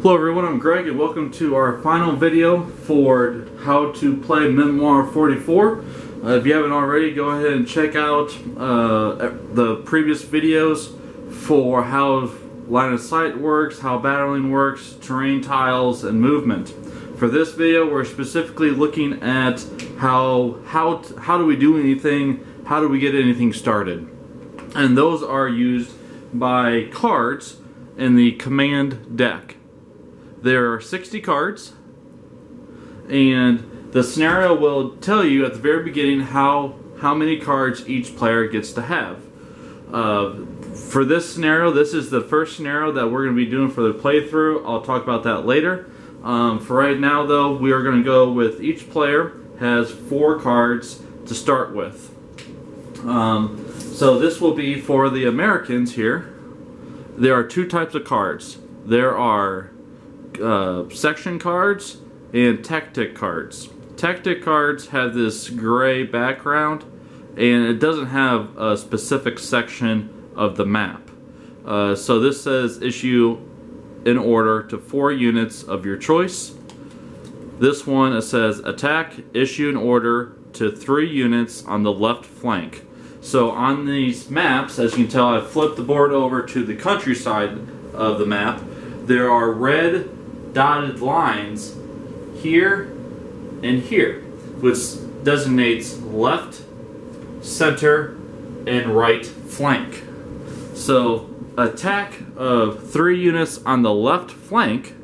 Hello everyone, I'm Greg and welcome to our final video for how to play Memoir 44. If you haven't already, go ahead and check out the previous videos for how line of sight works, how battling works, terrain tiles, and movement. For this video, we're specifically looking at how do we do anything, how do we get anything started. And those are used by cards in the command deck. There are 60 cards, and the scenario will tell you at the very beginning how many cards each player gets to have. For this scenario, this is the first scenario that we're going to be doing for the playthrough. I'll talk about that later. For right now, though, we are going to go with each player has 4 cards to start with. So this will be for the Americans here. There are 2 types of cards. There are section cards and tactic cards. Tactic cards have this gray background and it doesn't have a specific section of the map. So this says issue in order to 4 units of your choice. This one, it says attack, issue in order to 3 units on the left flank. So on these maps, as you can tell, I flipped the board over to the countryside of the map. There are red dotted lines here and here, which designates left, center, and right flank. So attack of 3 units on the left flank,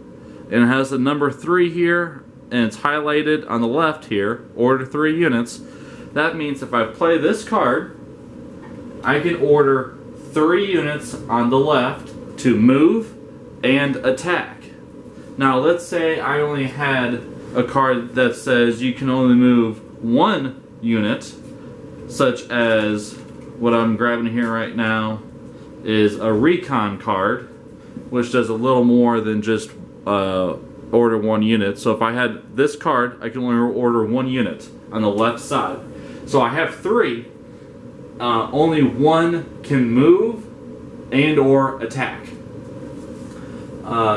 and it has the number 3 here, and it's highlighted on the left here, order 3 units. That means if I play this card, I can order 3 units on the left to move and attack. Now let's say I only had a card that says you can only move 1 unit, such as what I'm grabbing here right now is a recon card, which does a little more than just order 1 unit. So if I had this card, I can only order 1 unit on the left side. So I have 3. Only 1 can move and or attack.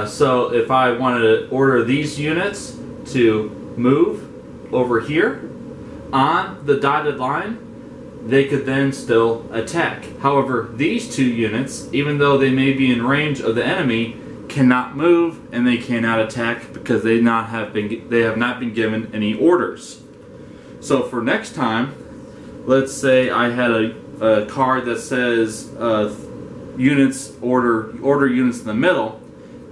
So if I wanted to order these units to move over here on the dotted line, they could then still attack. However, these 2 units, even though they may be in range of the enemy, cannot move and they cannot attack because they have not been given any orders. So for next time, let's say I had a card that says units order units in the middle.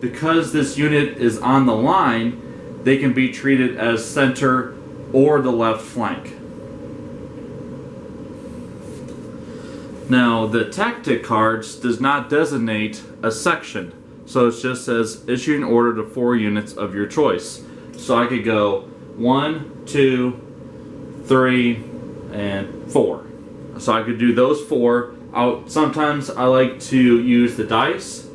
Because this unit is on the line, they can be treated as center or the left flank. Now the tactic cards does not designate a section, so it just says issue an order to 4 units of your choice. So I could go 1, 2, 3, and 4. So I could do those 4. Sometimes I like to use the dice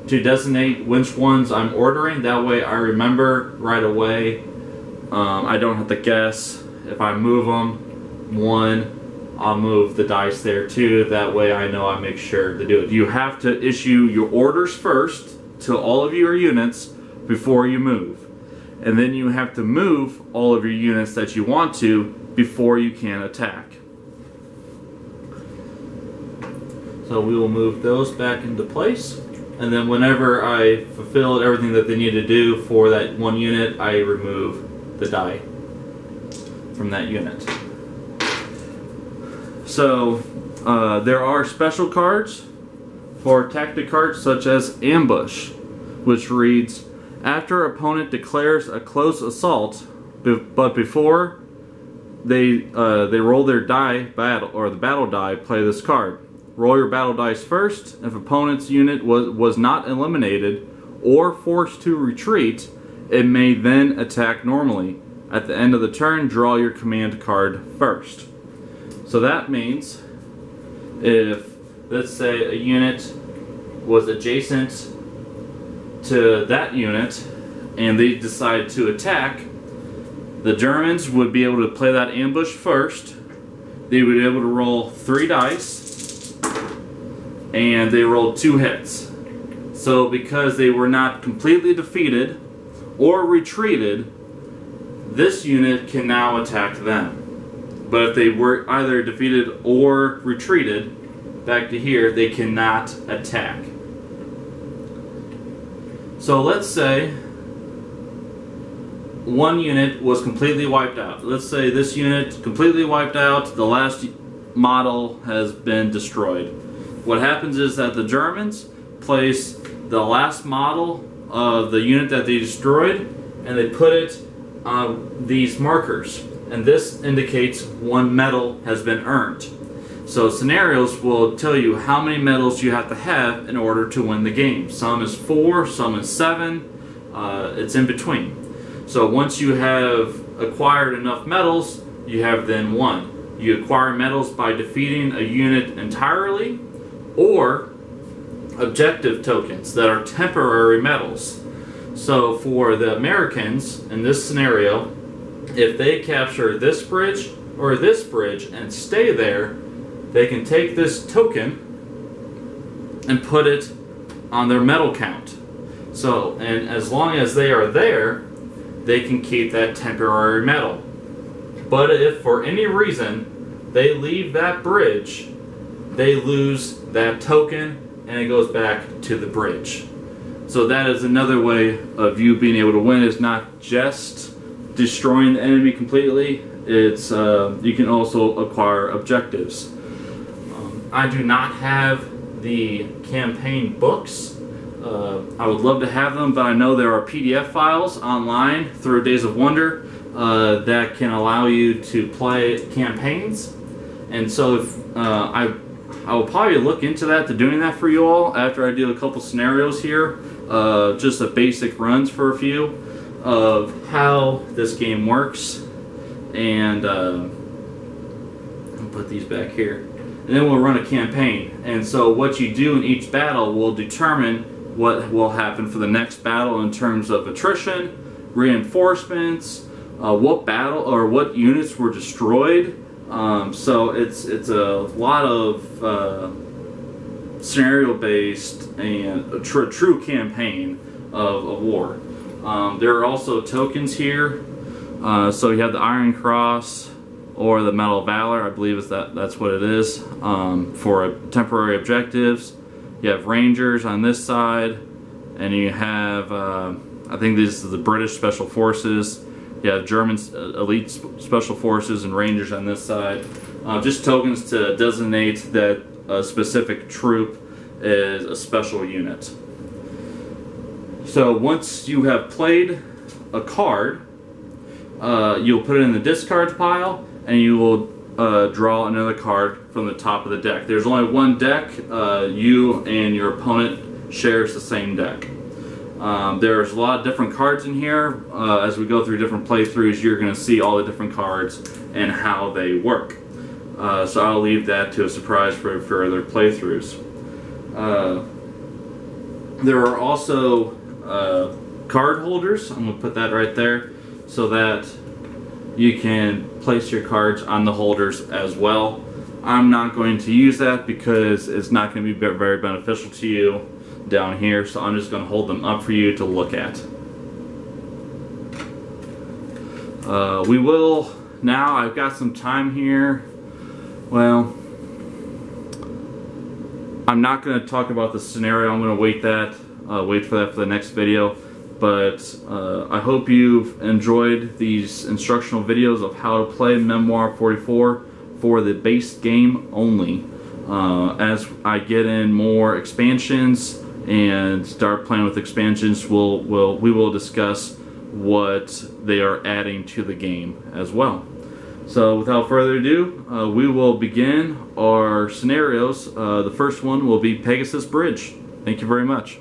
to designate which ones I'm ordering. That way I remember right away. I don't have to guess. If I move them 1, I'll move the dice there too. That way I know I make sure to do it. You have to issue your orders first to all of your units before you move. And then you have to move all of your units that you want to before you can attack. So we will move those back into place. And then whenever I fulfilled everything that they need to do for that 1 unit, I remove the die from that unit. So there are special cards for tactic cards, such as Ambush, which reads, after opponent declares a close assault, but before they roll their die battle or the battle die, play this card. Roll your battle dice first. If opponent's unit was not eliminated or forced to retreat, it may then attack normally. At the end of the turn, draw your command card first. So that means if, let's say, a unit was adjacent to that unit and they decide to attack, the Germans would be able to play that ambush first. They would be able to roll 3 dice, and they rolled 2 hits. So because they were not completely defeated or retreated, this unit can now attack them. But if they were either defeated or retreated back to here, they cannot attack. So let's say one unit was completely wiped out. Let's say this unit completely wiped out, the last model has been destroyed. What happens is that the Germans place the last model of the unit that they destroyed and they put it on these markers, and this indicates one medal has been earned. So scenarios will tell you how many medals you have to have in order to win the game. Some is 4, some is 7, it's in between. So once you have acquired enough medals, you have then won. You acquire medals by defeating a unit entirely, or objective tokens that are temporary medals. So for the Americans, in this scenario, if they capture this bridge or this bridge and stay there, they can take this token and put it on their medal count. So, and as long as they are there, they can keep that temporary medal. But if for any reason they leave that bridge, they lose that token and it goes back to the bridge. So that is another way of you being able to win. Is not just destroying the enemy completely, it's you can also acquire objectives. I do not have the campaign books. I would love to have them, but I know there are PDF files online through Days of Wonder that can allow you to play campaigns. And so if I will probably look into that, to doing that for you all after I do a couple scenarios here, just a basic runs for a few of how this game works. And I'll put these back here. And then we'll run a campaign. And so what you do in each battle will determine what will happen for the next battle in terms of attrition, reinforcements, what battle or what units were destroyed. So it's a lot of scenario based and a true campaign of a war. There are also tokens here. So you have the Iron Cross or the Medal of Valor, I believe that's what it is, for temporary objectives. You have Rangers on this side, and you have, I think this is the British Special Forces. You have German Elite Special Forces and Rangers on this side. Just tokens to designate that a specific troop is a special unit. So once you have played a card, you'll put it in the discard pile, and you will draw another card from the top of the deck. There's only one deck. You and your opponent shares the same deck. There's a lot of different cards in here. As we go through different playthroughs, you're going to see all the different cards and how they work. So I'll leave that to a surprise for further playthroughs. There are also card holders. I'm going to put that right there so that you can place your cards on the holders as well. I'm not going to use that because it's not going to be very beneficial to you down here, so I'm just going to hold them up for you to look at. We will now, I've got some time here. Well, I'm not going to talk about the scenario. I'm going to wait for that for the next video. But I hope you've enjoyed these instructional videos of how to play Memoir 44 for the base game only. As I get in more expansions and start playing with expansions, we will discuss what they are adding to the game as well. So without further ado, we will begin our scenarios. The first one will be Pegasus Bridge. Thank you very much.